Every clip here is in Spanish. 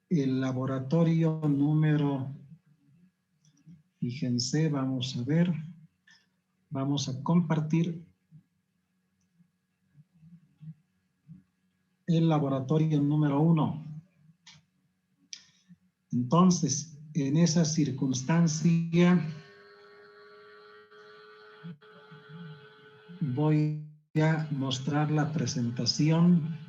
el laboratorio número, fíjense, vamos a ver, vamos a compartir el laboratorio número 1. Entonces, en esa circunstancia, voy a mostrar la presentación.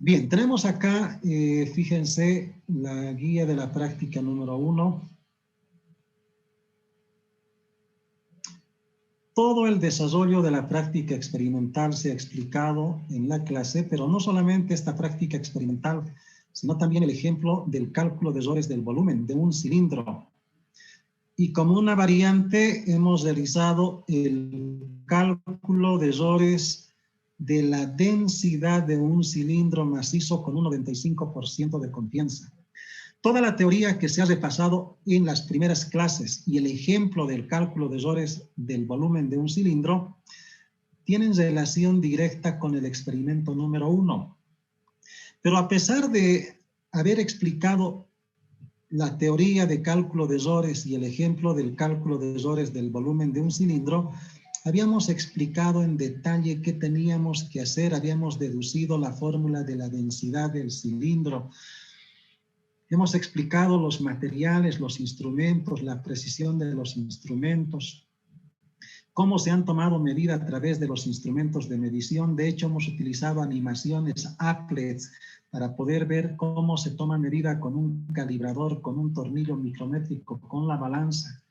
Bien, tenemos acá, fíjense, la guía de la práctica número 1. Todo el desarrollo de la práctica experimental se ha explicado en la clase, pero no solamente esta práctica experimental, sino también el ejemplo del cálculo de errores del volumen de un cilindro. Y como una variante hemos realizado el cálculo de errores de la densidad de un cilindro macizo con un 95% de confianza. Toda la teoría que se ha repasado en las primeras clases y el ejemplo del cálculo de errores del volumen de un cilindro tienen relación directa con el experimento número 1. Pero a pesar de haber explicado la teoría de cálculo de errores y el ejemplo del cálculo de errores del volumen de un cilindro, habíamos explicado en detalle qué teníamos que hacer, habíamos deducido la fórmula de la densidad del cilindro, hemos explicado los materiales, los instrumentos, la precisión de los instrumentos, cómo se han tomado medidas a través de los instrumentos de medición. De hecho, hemos utilizado animaciones applets para poder ver cómo se toma medida con un calibrador, con un tornillo micrométrico, con la balanza.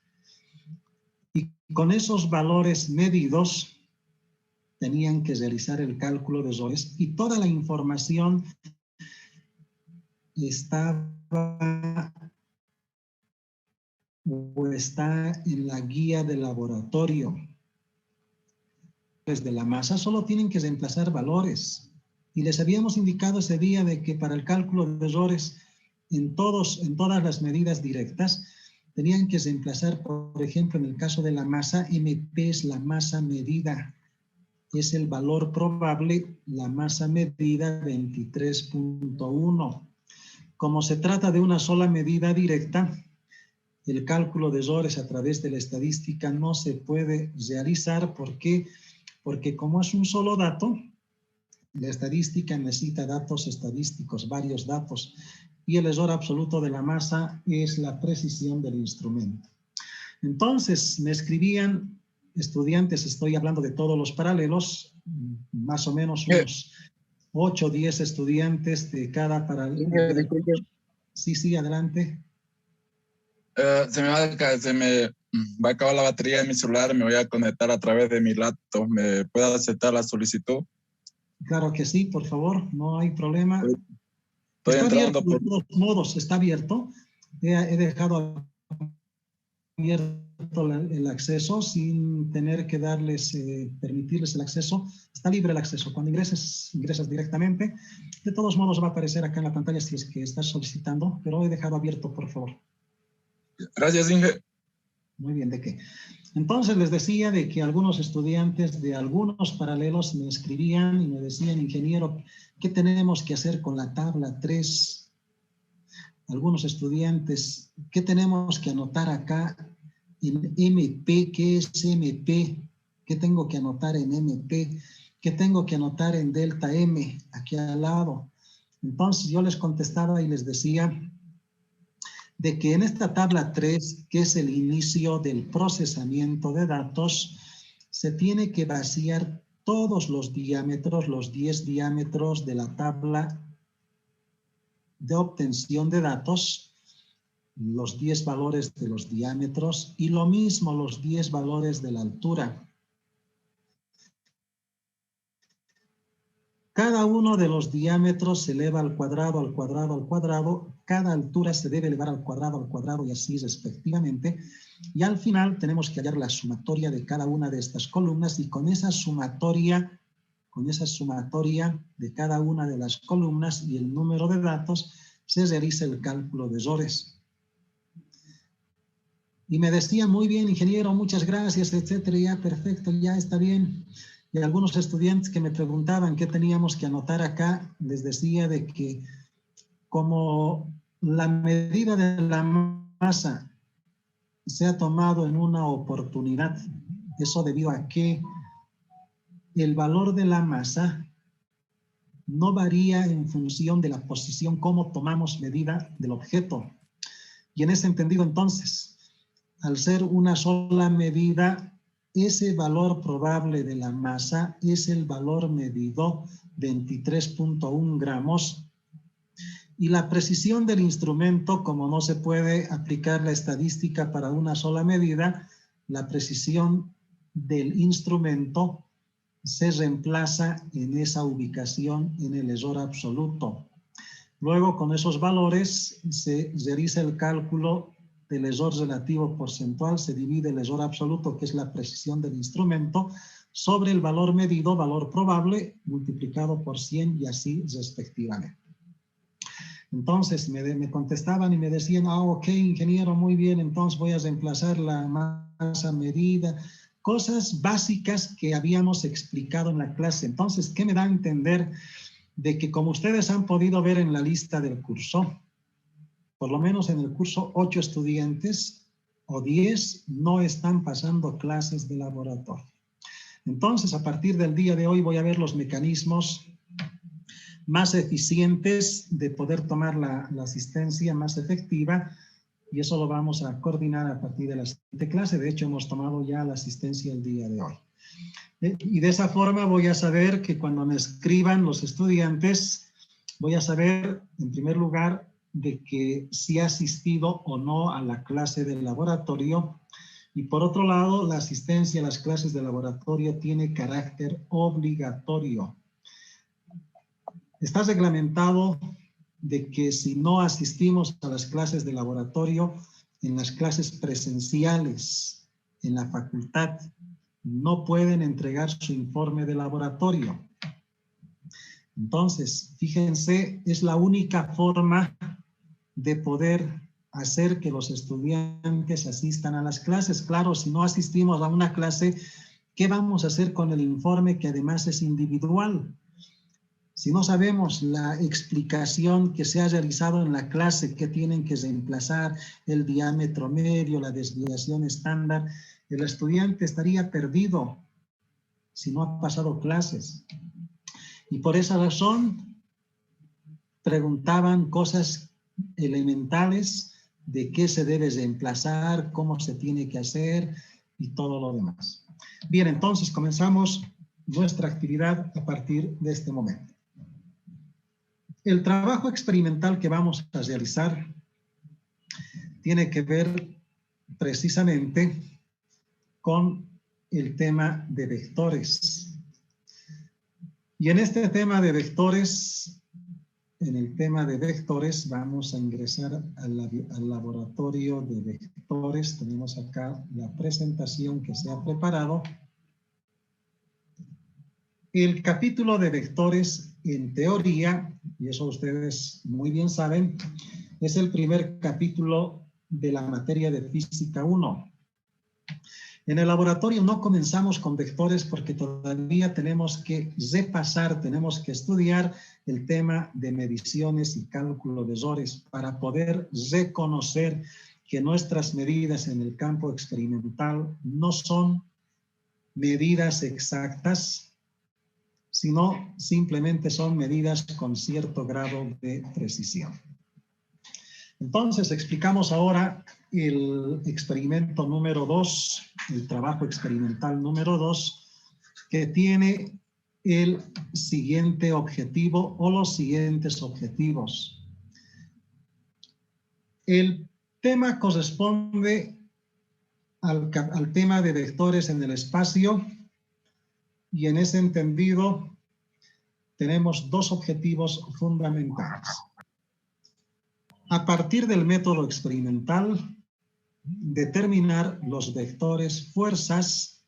Y con esos valores medidos tenían que realizar el cálculo de errores y toda la información estaba o está en la guía del laboratorio. Desde la masa solo tienen que reemplazar valores. Y les habíamos indicado ese día de que para el cálculo de errores en todas las medidas directas tenían que reemplazar, por ejemplo, en el caso de la masa, MP es la masa medida, es el valor probable, la masa medida 23.1. Como se trata de una sola medida directa, el cálculo de errores a través de la estadística no se puede realizar. ¿Por qué? Porque como es un solo dato, la estadística necesita datos estadísticos, varios datos, y el error absoluto de la masa es la precisión del instrumento. Entonces, me escribían estudiantes, estoy hablando de todos los paralelos, más o menos unos 8 o 10 estudiantes de cada paralelo. Sí, adelante. Se me va a acabar la batería de mi celular, me voy a conectar a través de mi laptop. ¿Me puede aceptar la solicitud? Claro que sí, por favor, no hay problema. Estoy Está entrando abierto, de todos modos, está abierto. He dejado abierto el acceso sin tener que permitirles el acceso. Está libre el acceso. Cuando ingresas directamente. De todos modos va a aparecer acá en la pantalla si es que estás solicitando, pero he dejado abierto, por favor. Gracias, Inge. Muy bien, ¿de qué? Entonces les decía de que algunos estudiantes de algunos paralelos me escribían y me decían, ingeniero, ¿qué tenemos que hacer con la tabla 3? Algunos estudiantes, ¿qué tenemos que anotar acá en MP? ¿Qué es MP? ¿Qué tengo que anotar en MP? ¿Qué tengo que anotar en delta M, aquí al lado? Entonces yo les contestaba y les decía de que en esta tabla 3, que es el inicio del procesamiento de datos, se tiene que vaciar todos los diámetros, los 10 diámetros de la tabla de obtención de datos, los 10 valores de los diámetros y lo mismo los 10 valores de la altura. Cada uno de los diámetros se eleva al cuadrado, al cuadrado, al cuadrado. Cada altura se debe elevar al cuadrado y así respectivamente. Y al final tenemos que hallar la sumatoria de cada una de estas columnas y con esa sumatoria de cada una de las columnas y el número de datos se realiza el cálculo de errores. Y me decían, muy bien, ingeniero, muchas gracias, etcétera, ya perfecto, ya está bien. Y algunos estudiantes que me preguntaban qué teníamos que anotar acá, les decía de que como la medida de la masa se ha tomado en una oportunidad, eso debido a que el valor de la masa no varía en función de la posición, cómo tomamos medida del objeto. Y en ese entendido, entonces, al ser una sola medida, ese valor probable de la masa es el valor medido 23.1 gramos. Y la precisión del instrumento, como no se puede aplicar la estadística para una sola medida, la precisión del instrumento se reemplaza en esa ubicación en el error absoluto. Luego, con esos valores, se realiza el cálculo del error relativo porcentual, se divide el error absoluto, que es la precisión del instrumento, sobre el valor medido, valor probable, multiplicado por 100 y así respectivamente. Entonces me contestaban y me decían, ok, ingeniero, muy bien, entonces voy a reemplazar la masa medida, cosas básicas que habíamos explicado en la clase. Entonces, ¿qué me da a entender? De que como ustedes han podido ver en la lista del curso, por lo menos en el curso 8 estudiantes o 10 no están pasando clases de laboratorio. Entonces, a partir del día de hoy voy a ver los mecanismos más eficientes de poder tomar la asistencia más efectiva y eso lo vamos a coordinar a partir de la siguiente clase. De hecho, hemos tomado ya la asistencia el día de hoy. Y de esa forma voy a saber que cuando me escriban los estudiantes, voy a saber, en primer lugar, de que si ha asistido o no a la clase del laboratorio. Y por otro lado, la asistencia a las clases de laboratorio tiene carácter obligatorio. Está reglamentado de que si no asistimos a las clases de laboratorio, en las clases presenciales, en la facultad, no pueden entregar su informe de laboratorio. Entonces, fíjense, es la única forma de poder hacer que los estudiantes asistan a las clases. Claro, si no asistimos a una clase, ¿qué vamos a hacer con el informe que además es individual? Si no sabemos la explicación que se ha realizado en la clase, que tienen que reemplazar el diámetro medio, la desviación estándar, el estudiante estaría perdido si no ha pasado clases. Y por esa razón preguntaban cosas elementales de qué se debe reemplazar, cómo se tiene que hacer y todo lo demás. Bien, entonces comenzamos nuestra actividad a partir de este momento. El trabajo experimental que vamos a realizar tiene que ver precisamente con el tema de vectores. Y en este tema de vectores, vamos a ingresar al laboratorio de vectores. Tenemos acá la presentación que se ha preparado. El capítulo de vectores, en teoría, y eso ustedes muy bien saben, es el primer capítulo de la materia de Física 1. En el laboratorio no comenzamos con vectores porque todavía tenemos que repasar, tenemos que estudiar el tema de mediciones y cálculo de errores para poder reconocer que nuestras medidas en el campo experimental no son medidas exactas, sino simplemente son medidas con cierto grado de precisión. Entonces, explicamos ahora el experimento número 2, el trabajo experimental número 2, que tiene el siguiente objetivo o los siguientes objetivos. El tema corresponde al tema de vectores en el espacio y en ese entendido tenemos dos objetivos fundamentales. A partir del método experimental, determinar los vectores fuerzas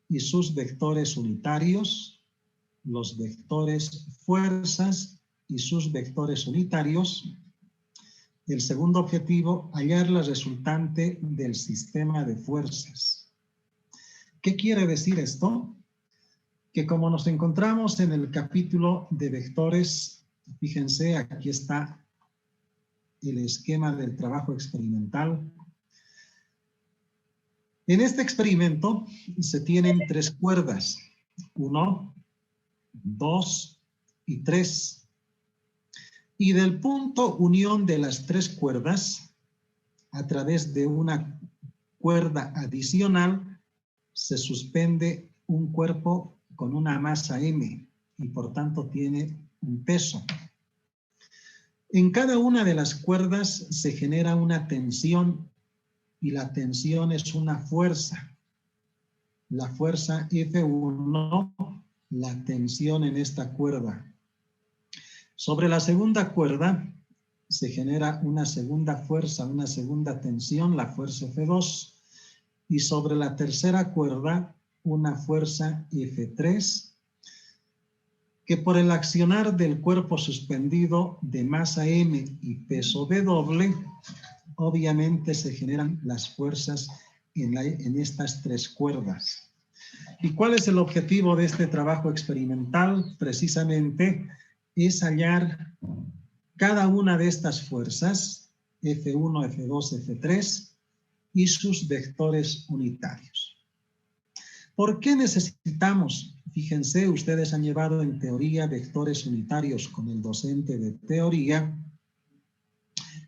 y sus vectores unitarios, los vectores fuerzas y sus vectores unitarios. El segundo objetivo, hallar la resultante del sistema de fuerzas. ¿Qué quiere decir esto? Que como nos encontramos en el capítulo de vectores, fíjense, aquí está el esquema del trabajo experimental. En este experimento se tienen 3 cuerdas, 1, 2 y 3. Y del punto unión de las 3 cuerdas, a través de una cuerda adicional, se suspende un cuerpo con una masa M y por tanto tiene un peso. En cada una de las cuerdas se genera una tensión y la tensión es una fuerza. La fuerza F1, la tensión en esta cuerda. Sobre la segunda cuerda se genera una segunda fuerza, una segunda tensión, la fuerza F2. Y sobre la tercera cuerda, una fuerza F3, que por el accionar del cuerpo suspendido de masa M y peso W, obviamente se generan las fuerzas en estas 3 cuerdas. ¿Y cuál es el objetivo de este trabajo experimental? Precisamente es hallar cada una de estas fuerzas, F1, F2, F3, y sus vectores unitarios. ¿Por qué necesitamos? Fíjense, ustedes han llevado en teoría vectores unitarios con el docente de teoría.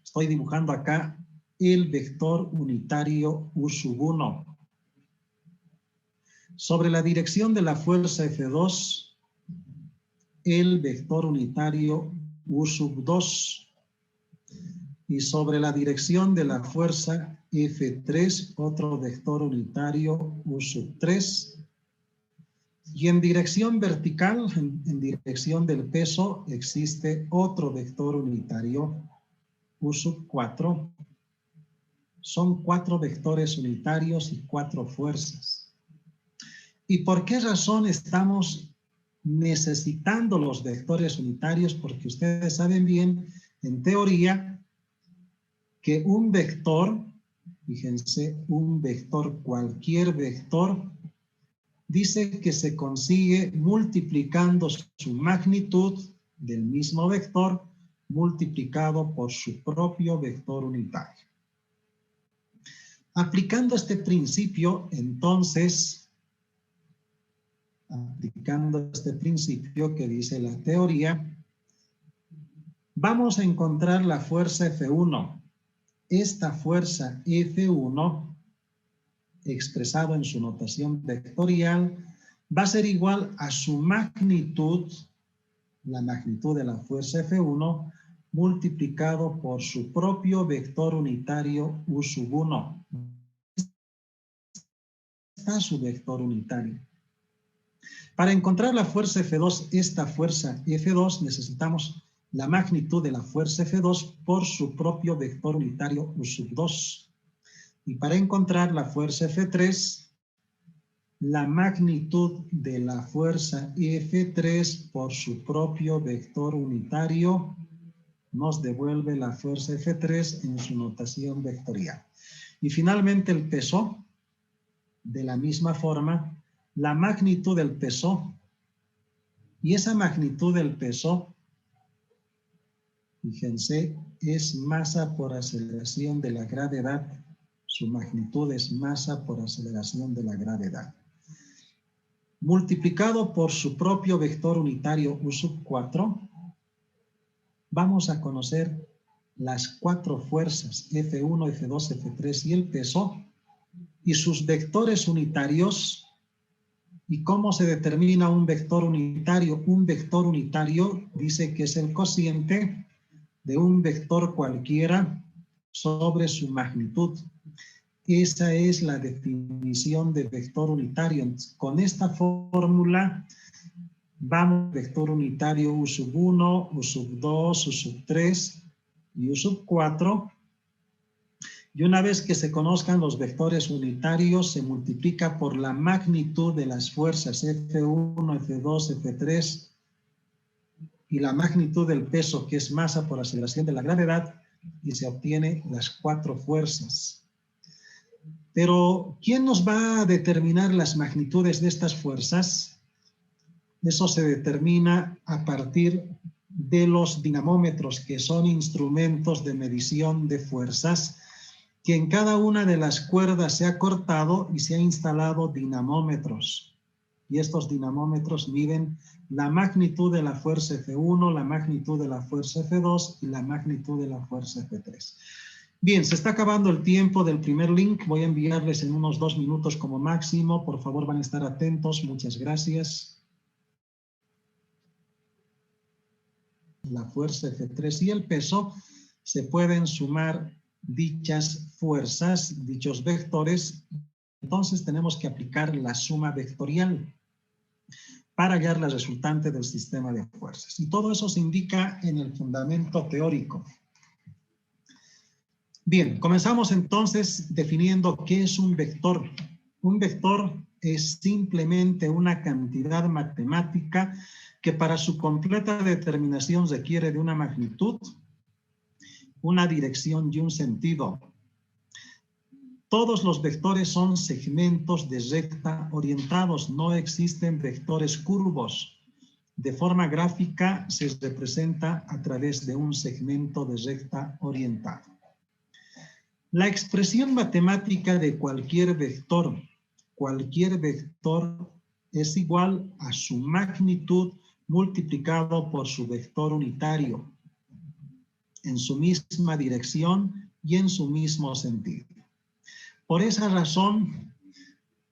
Estoy dibujando acá el vector unitario U1. Sobre la dirección de la fuerza F2, el vector unitario U2. Y sobre la dirección de la fuerza F3, otro vector unitario U3. Y en dirección vertical, en dirección del peso, existe otro vector unitario U4. Son 4 vectores unitarios y 4 fuerzas. ¿Y por qué razón estamos necesitando los vectores unitarios? Porque ustedes saben bien, en teoría, que un vector, fíjense, un vector, cualquier vector, dice que se consigue multiplicando su magnitud del mismo vector multiplicado por su propio vector unitario. Aplicando este principio, entonces, aplicando este principio que dice la teoría, vamos a encontrar la fuerza F1. Esta fuerza F1, expresado en su notación vectorial, va a ser igual a su magnitud, la magnitud de la fuerza F1, multiplicado por su propio vector unitario U1. Está su vector unitario. Para encontrar la fuerza F2, esta fuerza F2, necesitamos la magnitud de la fuerza F2 por su propio vector unitario U2. Y para encontrar la fuerza F3, la magnitud de la fuerza F3 por su propio vector unitario nos devuelve la fuerza F3 en su notación vectorial. Y finalmente el peso, de la misma forma, la magnitud del peso, y esa magnitud del peso, fíjense, es masa por aceleración de la gravedad. Su magnitud es masa por aceleración de la gravedad. Multiplicado por su propio vector unitario U4, vamos a conocer las 4 fuerzas, F1, F2, F3 y el peso, y sus vectores unitarios. ¿Y cómo se determina un vector unitario? Un vector unitario dice que es el cociente de un vector cualquiera sobre su magnitud. Esa es la definición de vector unitario. Con esta fórmula Vamos vector unitario U sub 1, U sub 2, U sub 3 y U sub 4. Y una vez que se conozcan los vectores unitarios, se multiplica por la magnitud de las fuerzas F1, F2, F3 y la magnitud del peso, que es masa por aceleración de la gravedad, y se obtiene las 4 fuerzas. Pero, ¿quién nos va a determinar las magnitudes de estas fuerzas? Eso se determina a partir de los dinamómetros, que son instrumentos de medición de fuerzas, que en cada una de las cuerdas se ha cortado y se ha instalado dinamómetros. Y estos dinamómetros miden la magnitud de la fuerza F1, la magnitud de la fuerza F2 y la magnitud de la fuerza F3. Bien, se está acabando el tiempo del primer link. Voy a enviarles en unos 2 minutos como máximo. Por favor, van a estar atentos. Muchas gracias. La fuerza F3 y el peso, se pueden sumar dichas fuerzas, dichos vectores. Entonces tenemos que aplicar la suma vectorial para hallar la resultante del sistema de fuerzas. Y todo eso se indica en el fundamento teórico. Bien, comenzamos entonces definiendo qué es un vector. Un vector es simplemente una cantidad matemática que para su completa determinación requiere de una magnitud, una dirección y un sentido. Todos los vectores son segmentos de recta orientados, no existen vectores curvos. De forma gráfica se representa a través de un segmento de recta orientado. La expresión matemática de cualquier vector es igual a su magnitud multiplicado por su vector unitario, en su misma dirección y en su mismo sentido. Por esa razón,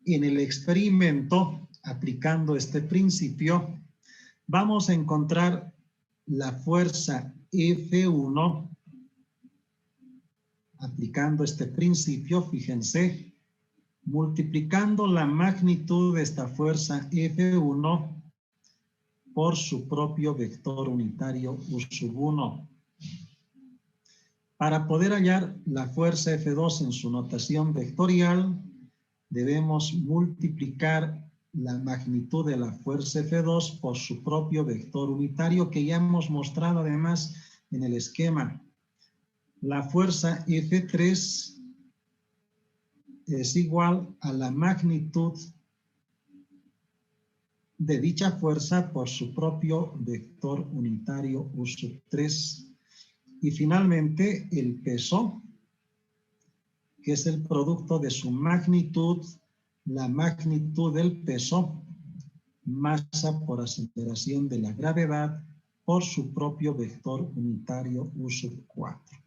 en el experimento, aplicando este principio, vamos a encontrar la fuerza F1, aplicando este principio, fíjense, multiplicando la magnitud de esta fuerza F1 por su propio vector unitario U sub 1. Para poder hallar la fuerza F2 en su notación vectorial, debemos multiplicar la magnitud de la fuerza F2 por su propio vector unitario, que ya hemos mostrado además en el esquema. La fuerza F3 es igual a la magnitud de dicha fuerza por su propio vector unitario U sub 3. Y finalmente el peso, que es el producto de su magnitud, la magnitud del peso, masa por aceleración de la gravedad, por su propio vector unitario U sub 4.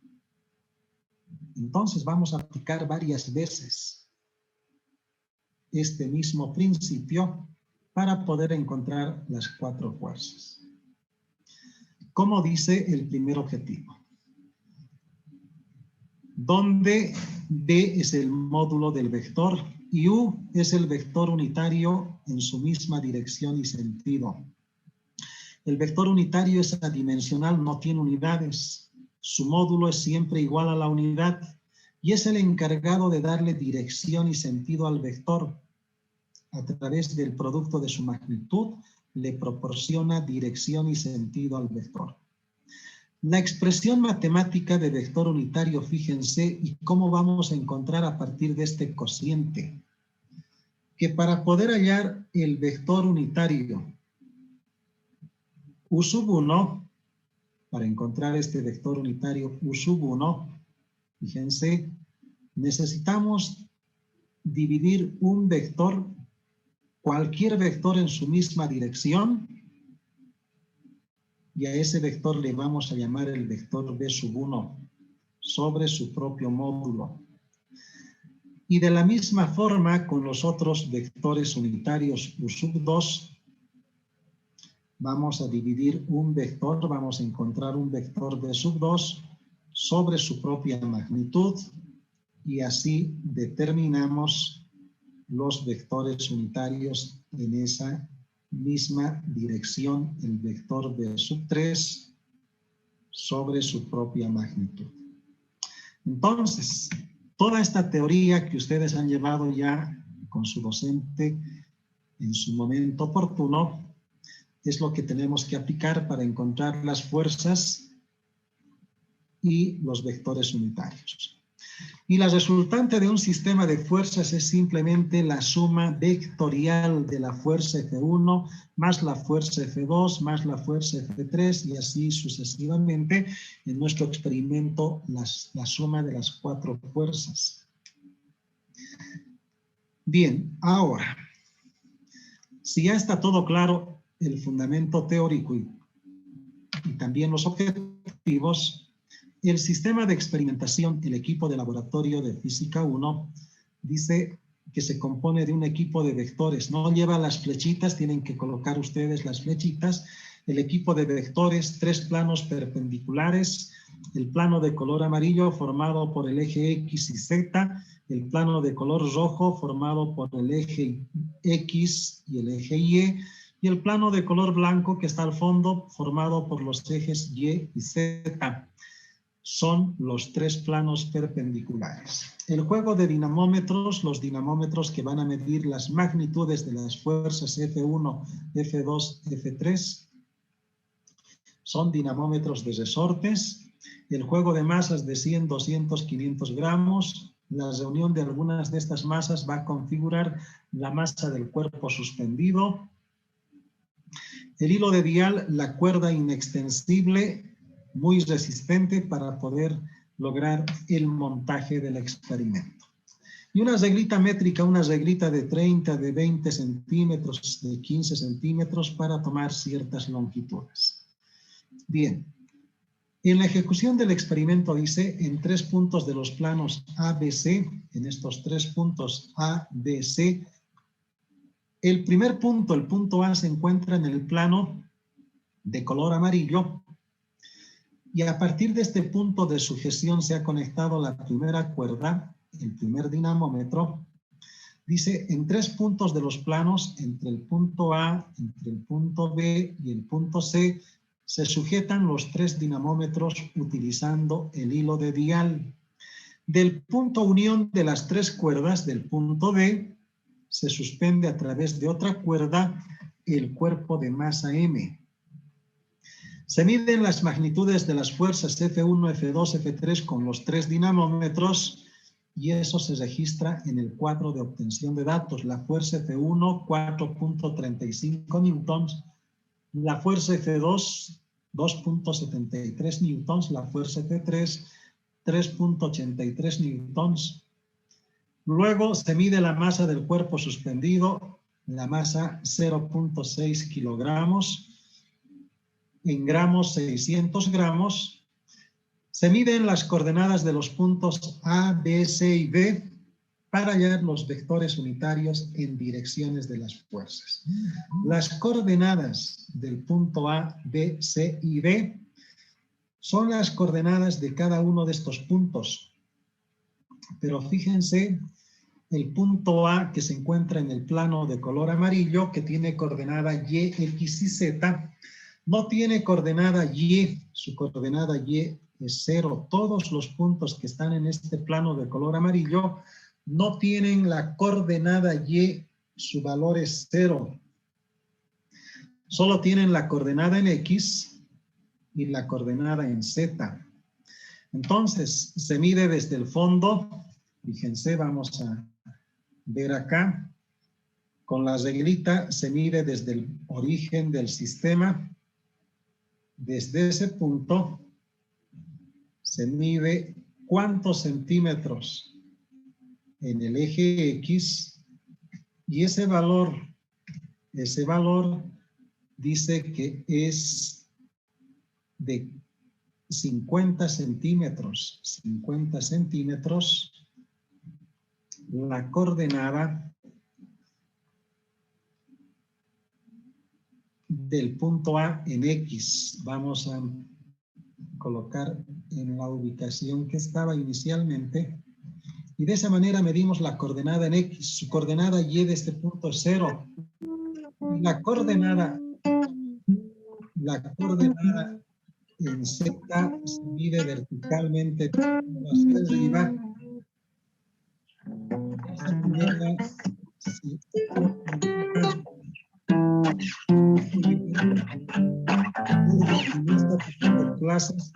Entonces vamos a aplicar varias veces este mismo principio para poder encontrar las 4 fuerzas. Como dice el primer objetivo, donde D es el módulo del vector y U es el vector unitario en su misma dirección y sentido. El vector unitario es adimensional, no tiene unidades. Su módulo es siempre igual a la unidad y es el encargado de darle dirección y sentido al vector. A través del producto de su magnitud, le proporciona dirección y sentido al vector. La expresión matemática de vector unitario, fíjense, y cómo vamos a encontrar a partir de este cociente, que para poder hallar el vector unitario U sub 1, para encontrar este vector unitario U sub 1, fíjense, necesitamos dividir un vector, cualquier vector en su misma dirección, y a ese vector le vamos a llamar el vector B sub 1 sobre su propio módulo. Y de la misma forma con los otros vectores unitarios U sub 2, vamos a dividir un vector, vamos a encontrar un vector B sub 2 sobre su propia magnitud y así determinamos los vectores unitarios en esa misma dirección el vector B sub 3 sobre su propia magnitud. Entonces, toda esta teoría que ustedes han llevado ya con su docente en su momento oportuno, es lo que tenemos que aplicar para encontrar las fuerzas y los vectores unitarios. Y la resultante de un sistema de fuerzas es simplemente la suma vectorial de la fuerza F1 más la fuerza F2 más la fuerza F3 y así sucesivamente. En nuestro experimento, la suma de las 4 fuerzas. Bien, ahora, si ya está todo claro, el fundamento teórico y también los objetivos, el sistema de experimentación, el equipo de laboratorio de Física 1, dice que se compone de un equipo de vectores. No lleva las flechitas, tienen que colocar ustedes las flechitas. El equipo de vectores, 3 planos perpendiculares, el plano de color amarillo formado por el eje X y Z, el plano de color rojo formado por el eje X y el eje Y el plano de color blanco que está al fondo formado por los ejes Y y Z. Son los 3 planos perpendiculares. El juego de dinamómetros, los dinamómetros que van a medir las magnitudes de las fuerzas F1, F2, F3, son dinamómetros de resortes. El juego de masas de 100, 200, 500 gramos. La reunión de algunas de estas masas va a configurar la masa del cuerpo suspendido. El hilo de dial, la cuerda inextensible, muy resistente para poder lograr el montaje del experimento. Y una reglita métrica, una reglita de 30, de 20 centímetros, de 15 centímetros para tomar ciertas longitudes. Bien, en la ejecución del experimento dice en 3 puntos de los planos A, B, C, en estos 3 puntos A, B, C, el primer punto, el punto A, se encuentra en el plano de color amarillo. Y a partir de este punto de sujeción se ha conectado la primera cuerda, el primer dinamómetro. Dice, en 3 puntos de los planos, entre el punto A, entre el punto B y el punto C, se sujetan los 3 dinamómetros utilizando el hilo de dial. Del punto unión de las 3 cuerdas del punto B, se suspende a través de otra cuerda el cuerpo de masa M. Se miden las magnitudes de las fuerzas F1, F2, F3 con los 3 dinamómetros y eso se registra en el cuadro de obtención de datos. La fuerza F1, 4.35 newtons, la fuerza F2, 2.73 newtons, la fuerza F3, 3.83 newtons. Luego se mide la masa del cuerpo suspendido, la masa 0.6 kilogramos, en gramos 600 gramos. Se miden las coordenadas de los puntos A, B, C y D para hallar los vectores unitarios en direcciones de las fuerzas. Las coordenadas del punto A, B, C y D son las coordenadas de cada uno de estos puntos. Pero fíjense, el punto A que se encuentra en el plano de color amarillo, que tiene coordenada Y, X y Z, no tiene coordenada Y, su coordenada Y es 0. Todos los puntos que están en este plano de color amarillo no tienen la coordenada Y, su valor es 0. Solo tienen la coordenada en X y la coordenada en Z. Entonces, se mide desde el fondo. Fíjense, vamos a ver acá. Con la reglita se mide desde el origen del sistema. Desde ese punto se mide cuántos centímetros en el eje X y ese valor dice que es de 50 centímetros. 50 centímetros, la coordenada del punto A en X. Vamos a colocar en la ubicación que estaba inicialmente. Y de esa manera medimos la coordenada en X. Su coordenada Y de este punto es 0. La coordenada en Z se mide verticalmente hacia arriba. De esa manera, si clases.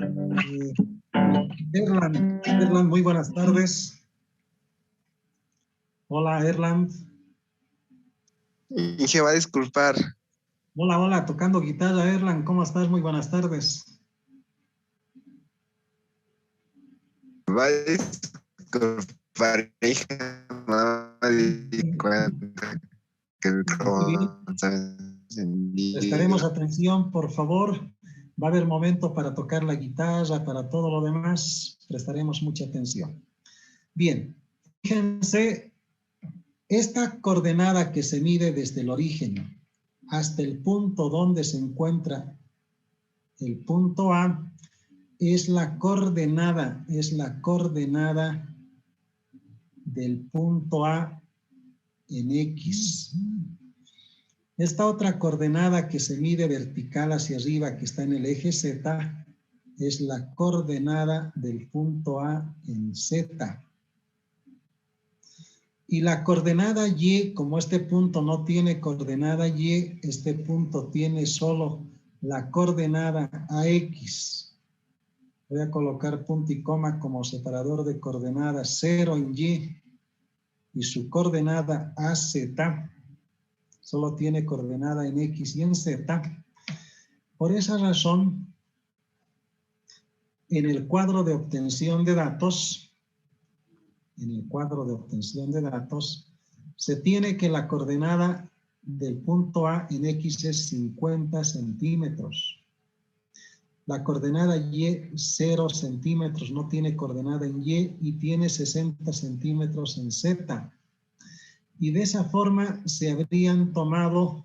Erland, muy buenas tardes. Hola, Erland. Inge va a disculpar. Hola, tocando guitarra, Erland, ¿cómo estás? Muy buenas tardes. Va a disculpar, hija, no me di cuenta que el micrófono está encendido. Prestaremos atención, por favor. Va a haber momento para tocar la guitarra, para todo lo demás. Prestaremos mucha atención. Bien, fíjense, esta coordenada que se mide desde el origen hasta el punto donde se encuentra el punto A es la coordenada del punto A en X. Esta otra coordenada que se mide vertical hacia arriba, que está en el eje Z, es la coordenada del punto A en Z. Y la coordenada Y, como este punto no tiene coordenada Y, este punto tiene solo la coordenada AX. Voy a colocar punto y coma como separador de coordenadas 0 en y su coordenada AZ solo tiene coordenada en X y en Z. Por esa razón, en el cuadro de obtención de datos, se tiene que la coordenada del punto A en X es 50 centímetros. La coordenada Y, 0 centímetros, no tiene coordenada en y tiene 60 centímetros en Z. Y de esa forma se habrían tomado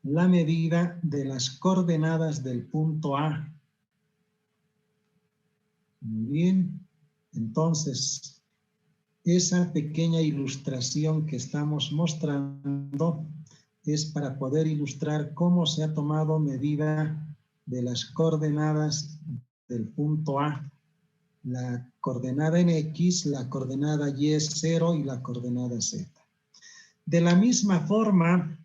la medida de las coordenadas del punto A. Muy bien, entonces, esa pequeña ilustración que estamos mostrando es para poder ilustrar cómo se ha tomado medida de las coordenadas del punto A. La coordenada en X, la coordenada Y es 0 y la coordenada Z. De la misma forma,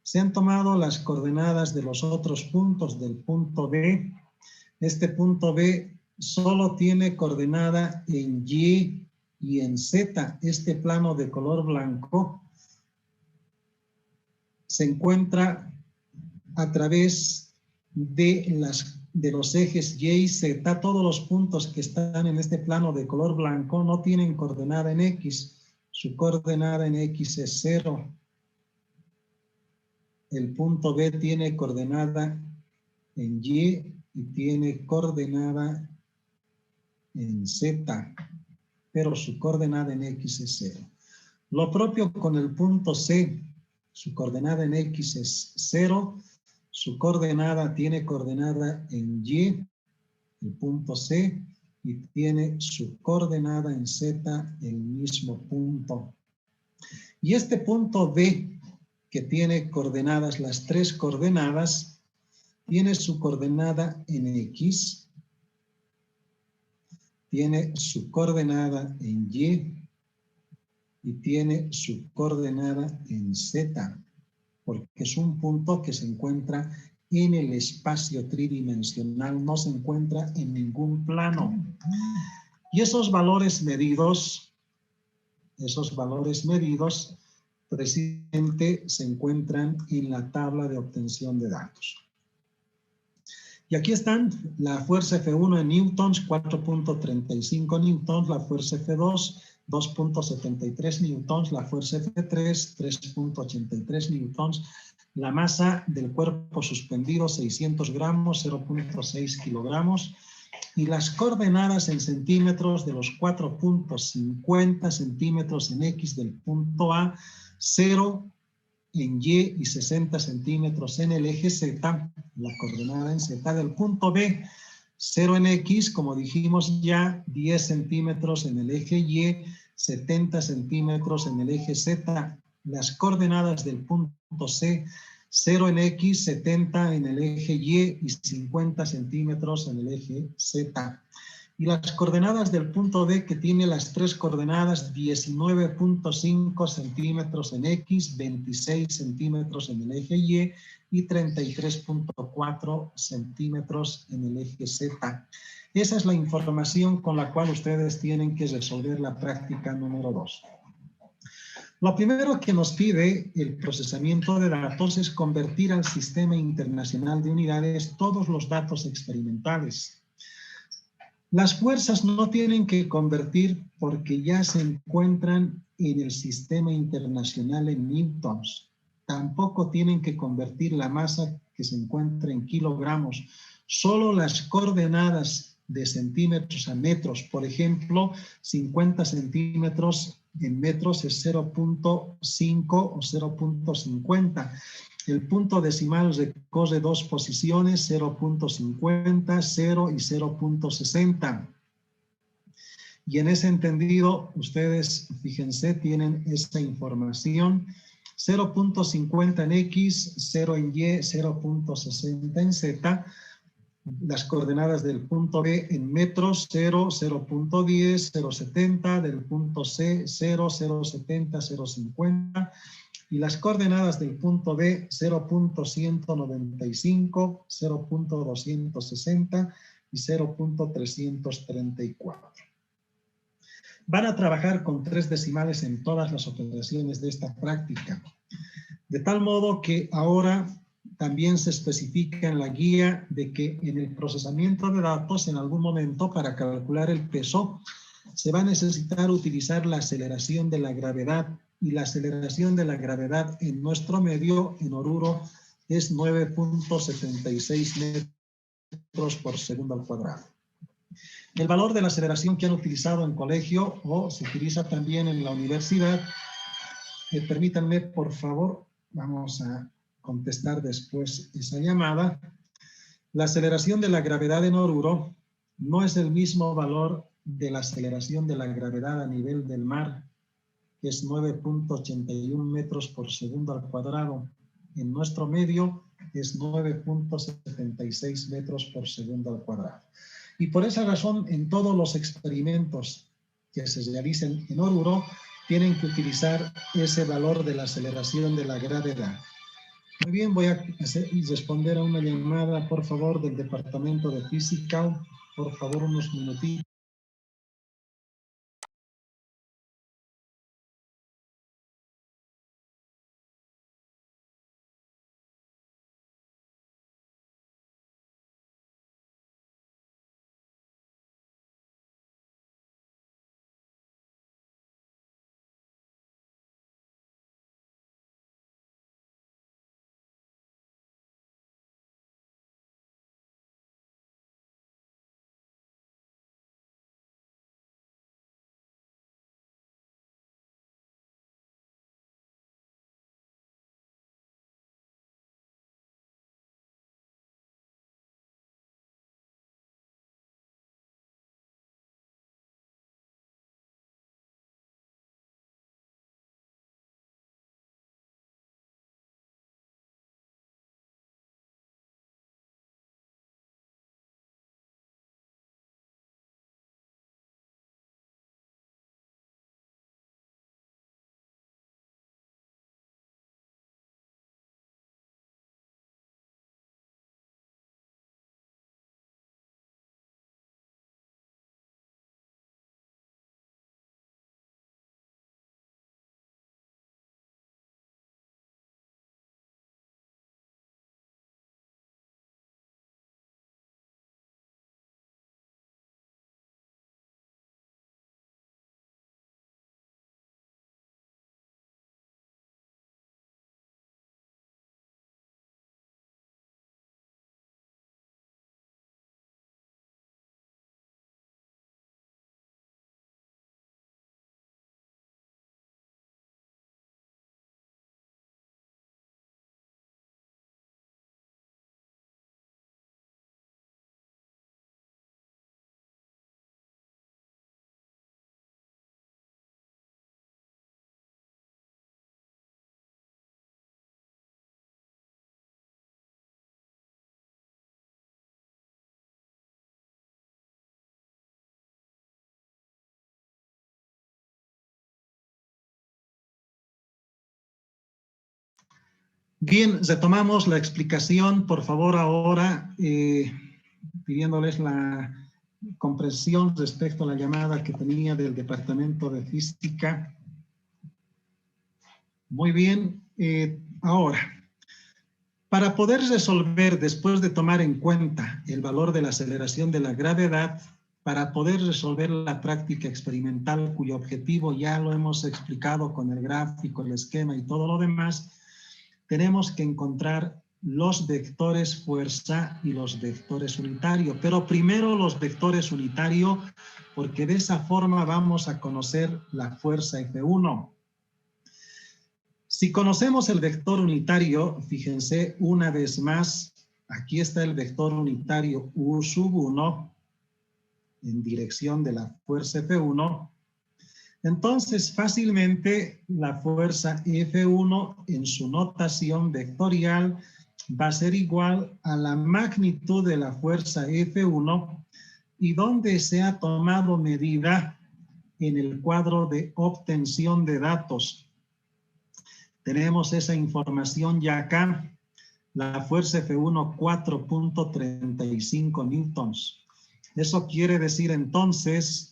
se han tomado las coordenadas de los otros puntos del punto B. Este punto B solo tiene coordenada en Y y en Z. Este plano de color blanco se encuentra a través de los ejes Y y Z. Todos los puntos que están en este plano de color blanco no tienen coordenada en X. Su coordenada en X es 0. El punto B tiene coordenada en Y y tiene coordenada en Z, pero su coordenada en X es 0. Lo propio con el punto C. Su coordenada en X es 0. Su coordenada tiene coordenada en Y, el punto C, y tiene su coordenada en Z, el mismo punto. Y este punto B, que tiene coordenadas, las tres coordenadas, tiene su coordenada en X, tiene su coordenada en y tiene su coordenada en Z, porque es un punto que se encuentra en el espacio tridimensional, no se encuentra en ningún plano. Y esos valores medidos precisamente se encuentran en la tabla de obtención de datos. Y aquí están la fuerza F1 en newtons, 4.35 newtons, la fuerza F2, 2.73 newtons, la fuerza F3, 3.83 newtons, la masa del cuerpo suspendido, 600 gramos, 0.6 kilogramos, y las coordenadas en centímetros de los 4.50 centímetros en X del punto A, 0 en Y y 60 centímetros en el eje Z, la coordenada en Z del punto B, 0 en X, como dijimos ya, 10 centímetros en el eje Y, 70 centímetros en el eje Z, las coordenadas del punto C, 0 en X, 70 en el eje Y y 50 centímetros en el eje Z. Y las coordenadas del punto D, que tiene las tres coordenadas, 19.5 centímetros en X, 26 centímetros en el eje y 33.4 centímetros en el eje Z. Esa es la información con la cual ustedes tienen que resolver la práctica número 2. Lo primero que nos pide el procesamiento de datos es convertir al Sistema Internacional de Unidades todos los datos experimentales. Las fuerzas no tienen que convertir porque ya se encuentran en el Sistema Internacional en newtons. Tampoco tienen que convertir la masa que se encuentra en kilogramos. Solo las coordenadas de centímetros a metros. Por ejemplo, 50 centímetros en metros es 0.5 o 0.50. El punto decimal recorre dos posiciones, 0.50, 0 y 0.60. Y en ese entendido, ustedes, fíjense, tienen esta información. 0.50 en X, 0 en Y, 0.60 en Z. Las coordenadas del punto B en metros, 0, 0.10, 0.70, del punto C, 0, 0.70, 0.50. Y las coordenadas del punto D, 0.195, 0.260 y 0.334. Van a trabajar con 3 decimales en todas las operaciones de esta práctica. De tal modo que ahora también se especifica en la guía de que en el procesamiento de datos, en algún momento, para calcular el peso, se va a necesitar utilizar la aceleración de la gravedad, y la aceleración de la gravedad en nuestro medio, en Oruro, es 9.76 metros por segundo al cuadrado. El valor de la aceleración que han utilizado en colegio o se utiliza también en la universidad, permítanme, por favor, vamos a contestar después esa llamada. La aceleración de la gravedad en Oruro no es el mismo valor de la aceleración de la gravedad a nivel del mar, que es 9.81 metros por segundo al cuadrado. En nuestro medio es 9.76 metros por segundo al cuadrado. Y por esa razón, en todos los experimentos que se realicen en Oruro, tienen que utilizar ese valor de la aceleración de la gravedad. Muy bien, voy a responder a una llamada, por favor, del Departamento de Física. Por favor, unos minutitos. Bien, retomamos la explicación, por favor, ahora, pidiéndoles la comprensión respecto a la llamada que tenía del Departamento de Física. Muy bien, ahora, para poder resolver, después de tomar en cuenta el valor de la aceleración de la gravedad, para poder resolver la práctica experimental, cuyo objetivo ya lo hemos explicado con el gráfico, el esquema y todo lo demás, tenemos que encontrar los vectores fuerza y los vectores unitarios. Pero primero los vectores unitarios, porque de esa forma vamos a conocer la fuerza F1. Si conocemos el vector unitario, fíjense una vez más, aquí está el vector unitario U1 en dirección de la fuerza F1. Entonces, fácilmente la fuerza F1 en su notación vectorial va a ser igual a la magnitud de la fuerza F1 y donde se ha tomado medida en el cuadro de obtención de datos. Tenemos esa información ya acá. La fuerza F1, 4.35 newtons. Eso quiere decir entonces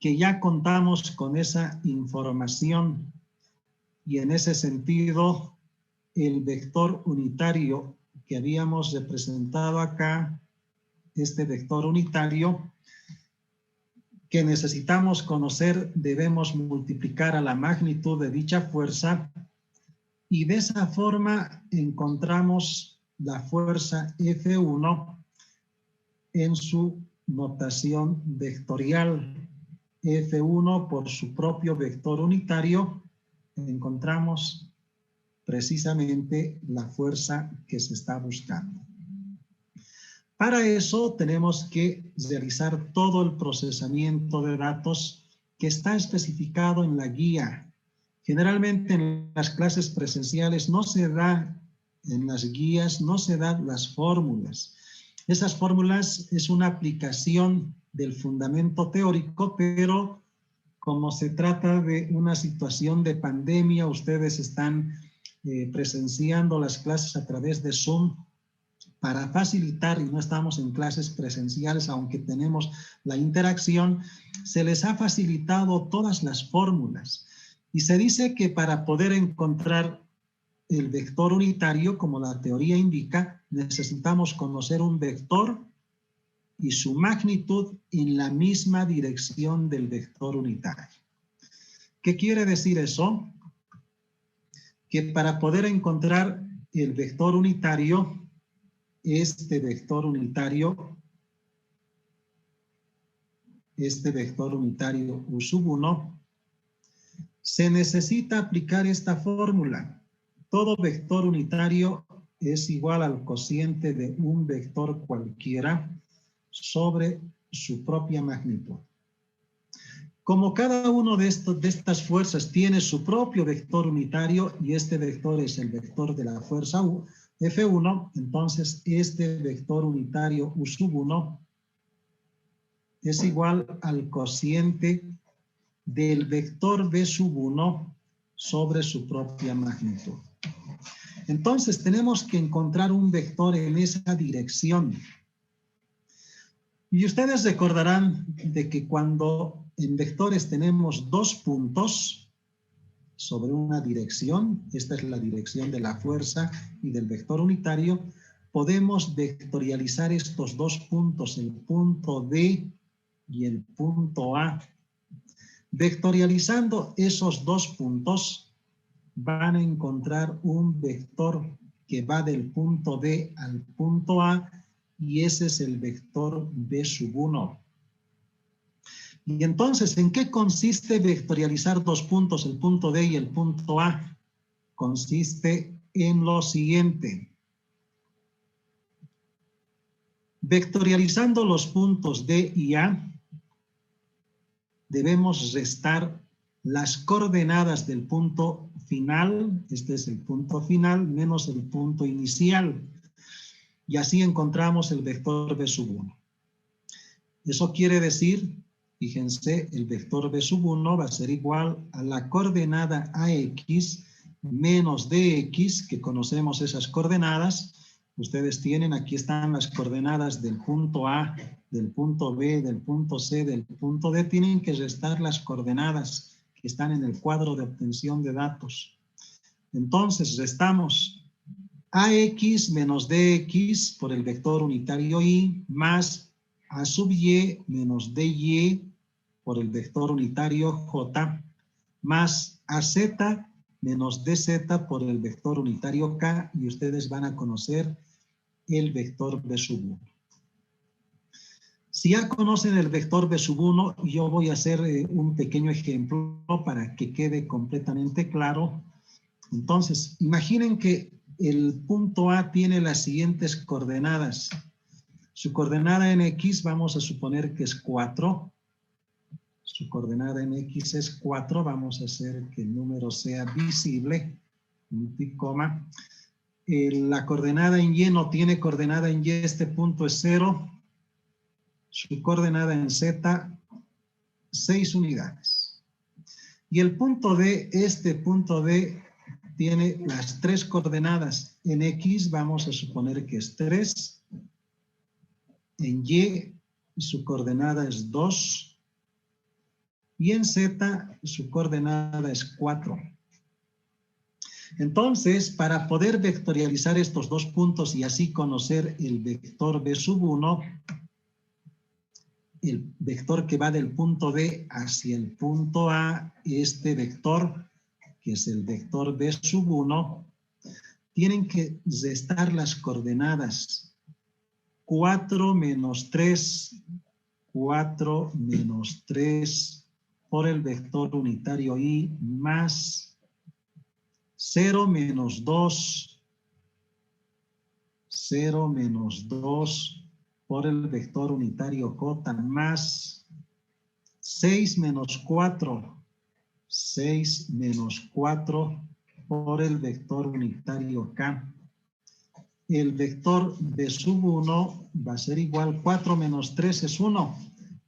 que ya contamos con esa información y en ese sentido el vector unitario que habíamos representado acá, este vector unitario que necesitamos conocer, debemos multiplicar a la magnitud de dicha fuerza y de esa forma encontramos la fuerza F1 en su notación vectorial. F1 por su propio vector unitario, encontramos precisamente la fuerza que se está buscando. Para eso tenemos que realizar todo el procesamiento de datos que está especificado en la guía. Generalmente en las clases presenciales no se da, en las guías no se dan las fórmulas. Esas fórmulas es una aplicación del fundamento teórico, pero como se trata de una situación de pandemia, ustedes están presenciando las clases a través de Zoom para facilitar, y no estamos en clases presenciales, aunque tenemos la interacción, se les ha facilitado todas las fórmulas. Y se dice que para poder encontrar el vector unitario, como la teoría indica, necesitamos conocer un vector y su magnitud en la misma dirección del vector unitario. ¿Qué quiere decir eso? Que para poder encontrar el vector unitario, este vector unitario U1, se necesita aplicar esta fórmula. Todo vector unitario es igual al cociente de un vector cualquiera sobre su propia magnitud. Como cada uno de estas fuerzas tiene su propio vector unitario y este vector es el vector de la fuerza F1, entonces este vector unitario U1 es igual al cociente del vector V1 sobre su propia magnitud. Entonces tenemos que encontrar un vector en esa dirección. Y ustedes recordarán de que cuando en vectores tenemos dos puntos sobre una dirección, esta es la dirección de la fuerza y del vector unitario, podemos vectorializar estos dos puntos, el punto D y el punto A. Vectorializando esos dos puntos, van a encontrar un vector que va del punto D al punto A, y ese es el vector V1. Y entonces, ¿en qué consiste vectorializar dos puntos, el punto D y el punto A? Consiste en lo siguiente. Vectorializando los puntos D y A, debemos restar las coordenadas del punto final, este es el punto final, menos el punto inicial. Y así encontramos el vector V1. Eso quiere decir, fíjense, el vector V1 va a ser igual a la coordenada AX menos dx, que conocemos esas coordenadas. Ustedes tienen, aquí están las coordenadas del punto A, del punto B, del punto C, del punto D. Tienen que restar las coordenadas que están en el cuadro de obtención de datos. Entonces, restamos AX menos DX por el vector unitario Y más A sub Y menos DY por el vector unitario J más AZ menos DZ por el vector unitario K, y ustedes van a conocer el vector B sub 1. Si ya conocen el vector B sub 1, yo voy a hacer un pequeño ejemplo para que quede completamente claro. Entonces, imaginen que el punto A tiene las siguientes coordenadas. Su coordenada en X vamos a suponer que es 4. Su coordenada en X es 4. Vamos a hacer que el número sea visible. Punto y coma. La coordenada en Y no tiene coordenada en Y. Este punto es 0. Su coordenada en Z, 6 unidades. Y el punto D, este punto D, tiene las 3 coordenadas. En X vamos a suponer que es 3. En Y su coordenada es 2. Y en Z su coordenada es 4. Entonces, para poder vectorializar estos dos puntos y así conocer el vector B sub 1, el vector que va del punto D hacia el punto A, este vector, que es el vector B sub 1, tienen que restar las coordenadas 4 menos 3, 4 menos 3 por el vector unitario Y más 0 menos 2, 0 menos 2 por el vector unitario J más 6 menos 4, 6 menos 4 por el vector unitario K. El vector B sub 1 va a ser igual, 4 menos 3 es 1.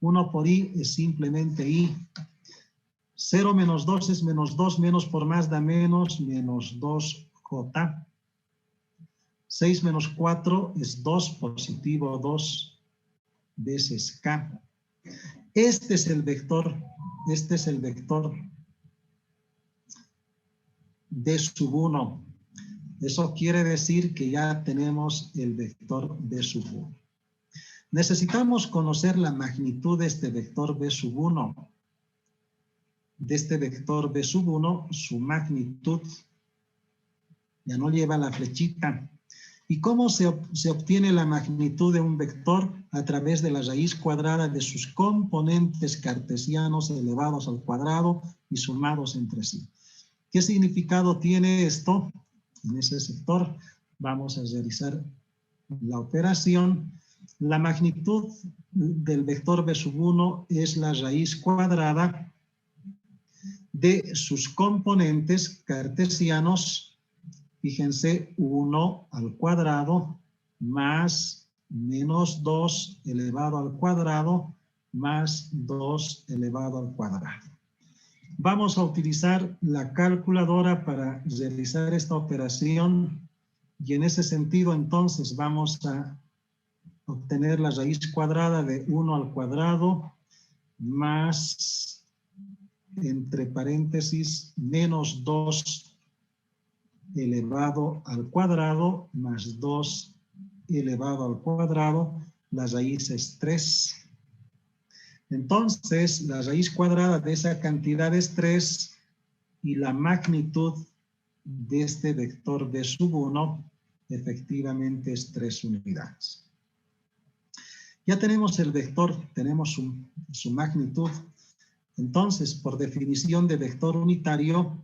1 por I es simplemente I. 0 menos 2 es menos 2, menos por más da menos 2J. 6 menos 4 es 2, positivo 2 veces K. Este es el vector D sub 1. Eso quiere decir que ya tenemos el vector B sub 1. Necesitamos conocer la magnitud de este vector B sub 1. De este vector B sub 1, su magnitud ya no lleva la flechita. ¿Y cómo se obtiene la magnitud de un vector? A través de la raíz cuadrada de sus componentes cartesianos elevados al cuadrado y sumados entre sí. ¿Qué significado tiene esto? En ese sector vamos a realizar la operación. La magnitud del vector B sub 1 es la raíz cuadrada de sus componentes cartesianos. Fíjense, 1 al cuadrado más menos 2 elevado al cuadrado más 2 elevado al cuadrado. Vamos a utilizar la calculadora para realizar esta operación y en ese sentido entonces vamos a obtener la raíz cuadrada de 1 al cuadrado más, entre paréntesis, menos 2 elevado al cuadrado más 2 elevado al cuadrado, la raíz es 3. Entonces, la raíz cuadrada de esa cantidad es 3 y la magnitud de este vector B sub 1 efectivamente es 3 unidades. Ya tenemos el vector, tenemos su magnitud. Entonces, por definición de vector unitario,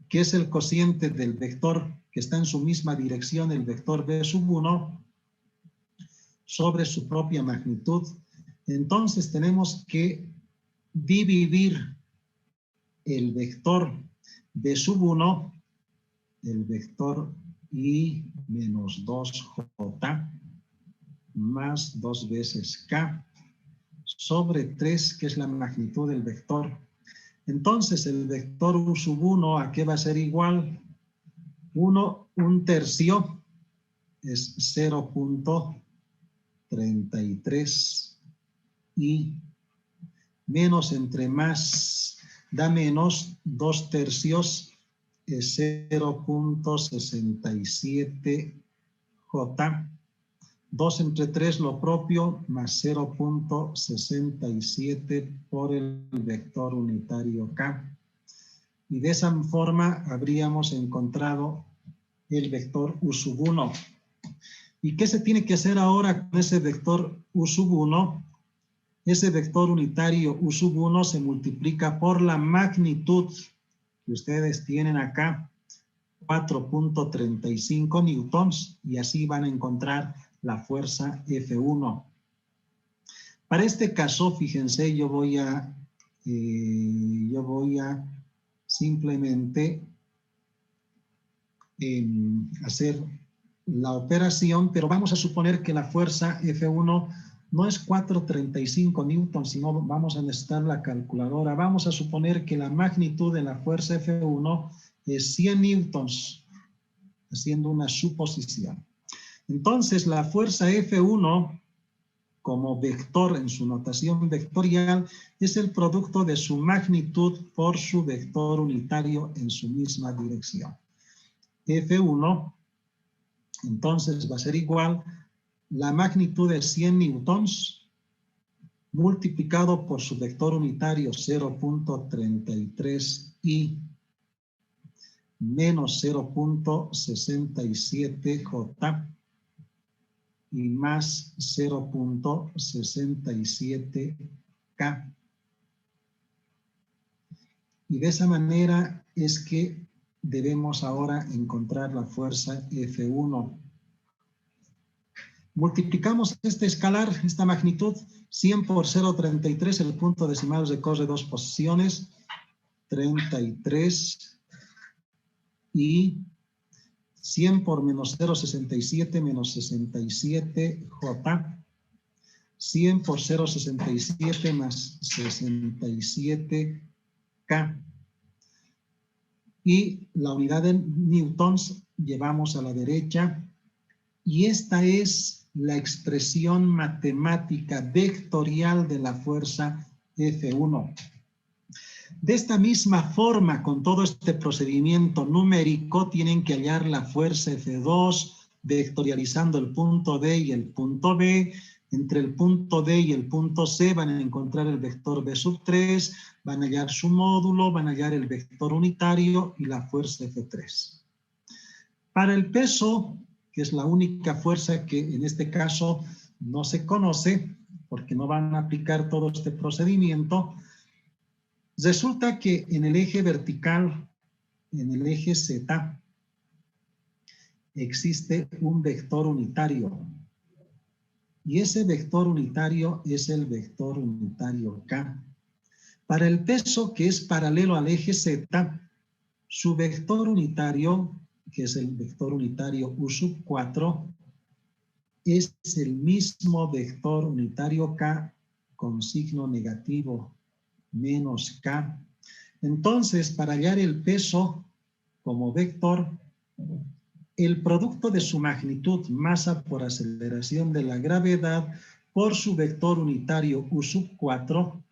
que es el cociente del vector que está en su misma dirección, el vector B sub 1, sobre su propia magnitud, entonces tenemos que dividir el vector B sub 1, el vector I menos 2J, más 2 veces K, sobre 3, que es la magnitud del vector. Entonces, el vector U sub 1, ¿a qué va a ser igual? 1, 1/3 es 0.33 y menos entre más da menos, 2/3 es 0.67 J. 2 entre 3 lo propio, más 0.67 por el vector unitario K. Y de esa forma habríamos encontrado el vector U sub 1. ¿Y qué se tiene que hacer ahora con ese vector U sub 1? Ese vector unitario U sub 1 se multiplica por la magnitud que ustedes tienen acá, 4.35 newtons, y así van a encontrar la fuerza F1. Para este caso, fíjense, yo voy a simplemente hacer la operación, pero vamos a suponer que la fuerza F1 no es 4.35 newtons, sino vamos a necesitar la calculadora. Vamos a suponer que la magnitud de la fuerza F1 es 100 newtons, haciendo una suposición. Entonces, la fuerza F1, como vector en su notación vectorial, es el producto de su magnitud por su vector unitario en su misma dirección. F1, entonces, va a ser igual la magnitud de 100 newtons multiplicado por su vector unitario 0.33 y menos 0.67 J y más 0.67 K. Y de esa manera es que debemos ahora encontrar la fuerza F1. Multiplicamos este escalar, esta magnitud, 100 por 0.33, el punto decimal recorre 2 posiciones, 33, y 100 por menos 0.67 menos 67 J, 100 por 0.67 más 67 K. Y la unidad de newtons llevamos a la derecha, y esta es la expresión matemática vectorial de la fuerza F1. De esta misma forma, con todo este procedimiento numérico, tienen que hallar la fuerza F2 vectorializando el punto D y el punto B. Entre el punto D y el punto C van a encontrar el vector B sub 3, van a hallar su módulo, van a hallar el vector unitario y la fuerza F3. Para el peso, que es la única fuerza que en este caso no se conoce, porque no van a aplicar todo este procedimiento, resulta que en el eje vertical, en el eje Z, existe un vector unitario. Y ese vector unitario es el vector unitario K. Para el peso, que es paralelo al eje Z, su vector unitario, que es el vector unitario U sub 4, es el mismo vector unitario K con signo negativo, menos K. Entonces, para hallar el peso como vector, el producto de su magnitud, masa por aceleración de la gravedad, por su vector unitario U sub 4,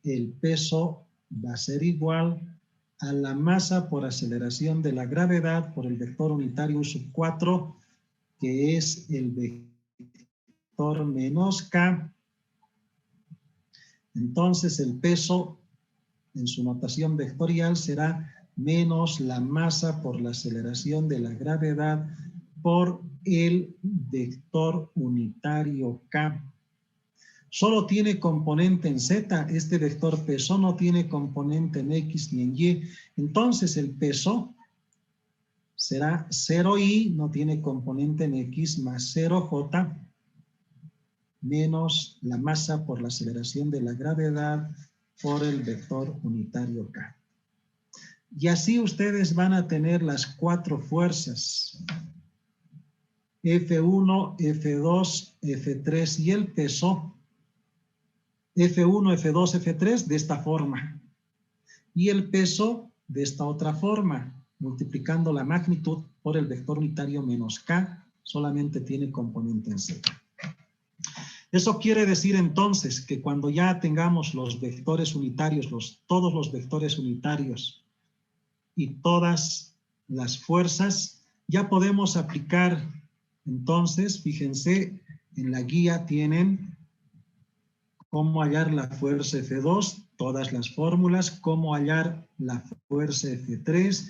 el peso va a ser igual a la masa por aceleración de la gravedad por el vector unitario U sub 4, que es el vector menos K. Entonces, el peso en su notación vectorial será menos la masa por la aceleración de la gravedad por el vector unitario K. Solo tiene componente en Z, este vector peso no tiene componente en X ni en Y. Entonces el peso será 0I, no tiene componente en X, más 0J, menos la masa por la aceleración de la gravedad por el vector unitario K. Y así ustedes van a tener las 4 fuerzas, F1, F2, F3 y el peso, F1, F2, F3, de esta forma. y el peso de esta otra forma, multiplicando la magnitud por el vector unitario menos K, solamente tiene componente en Z. Eso quiere decir entonces que cuando ya tengamos los vectores unitarios, todos los vectores unitarios y todas las fuerzas, ya podemos aplicar, entonces, fíjense, en la guía tienen cómo hallar la fuerza F2, todas las fórmulas, cómo hallar la fuerza F3,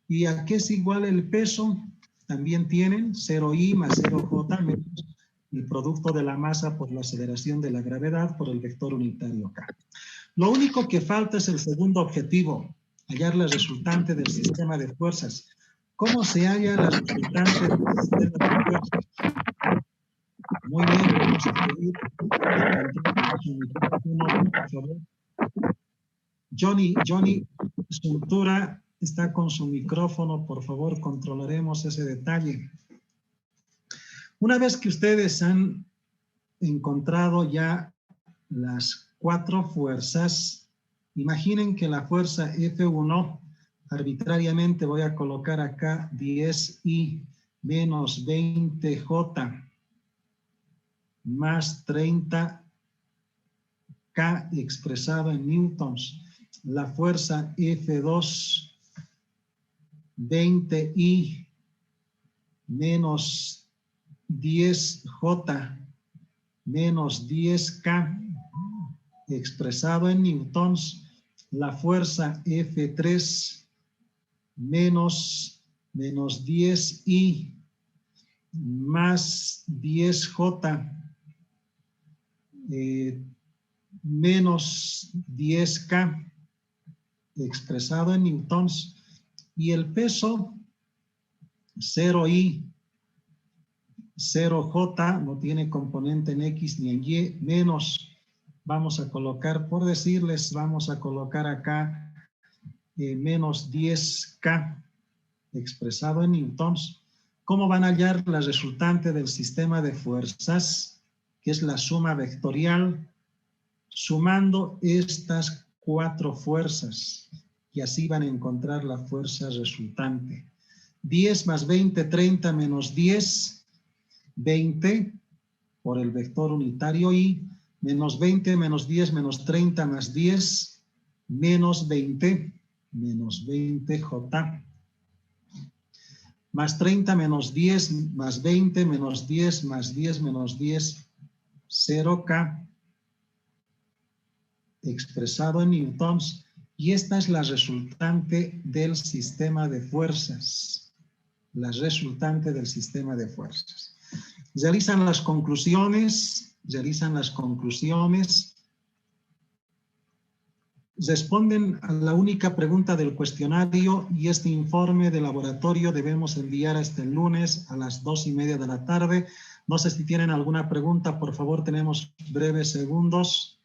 y a qué es igual el peso, también tienen 0I más 0J menos el producto de la masa por la aceleración de la gravedad por el vector unitario K. Lo único que falta es el segundo objetivo, hallar la resultante del sistema de fuerzas. ¿Cómo se halla la resultante del sistema de fuerzas? Muy bien, vamos a pedir por favor. Johnny Suntura está con su micrófono, por favor, controlaremos ese detalle. Una vez que ustedes han encontrado ya las 4 fuerzas, imaginen que la fuerza F1, arbitrariamente voy a colocar acá 10I menos 20J más 30K expresado en newtons. La fuerza F2, 20I menos 10J menos 10K expresado en newtons. La fuerza F3 menos 10I más 10J menos 10K expresado en newtons, y el peso 0I 0J no tiene componente en X ni en Y, menos, vamos a colocar, por decirles, vamos a colocar acá menos 10K expresado en newtons. ¿Cómo van a hallar la resultante del sistema de fuerzas, que es la suma vectorial, sumando estas 4 fuerzas? Y así van a encontrar la fuerza resultante. 10 más 20, 30 menos 10, 20 por el vector unitario I, menos 20 menos 10 menos 30 más 10, menos 20 J, más 30 menos 10 más 20 menos 10 más 10 menos 10, 0K expresado en newtons, y esta es la resultante del sistema de fuerzas. La resultante del sistema de fuerzas. Realizan las conclusiones, responden a la única pregunta del cuestionario, y este informe de laboratorio debemos enviar hasta el lunes a las 2:30 de la tarde. No sé si tienen alguna pregunta, por favor, tenemos breves segundos.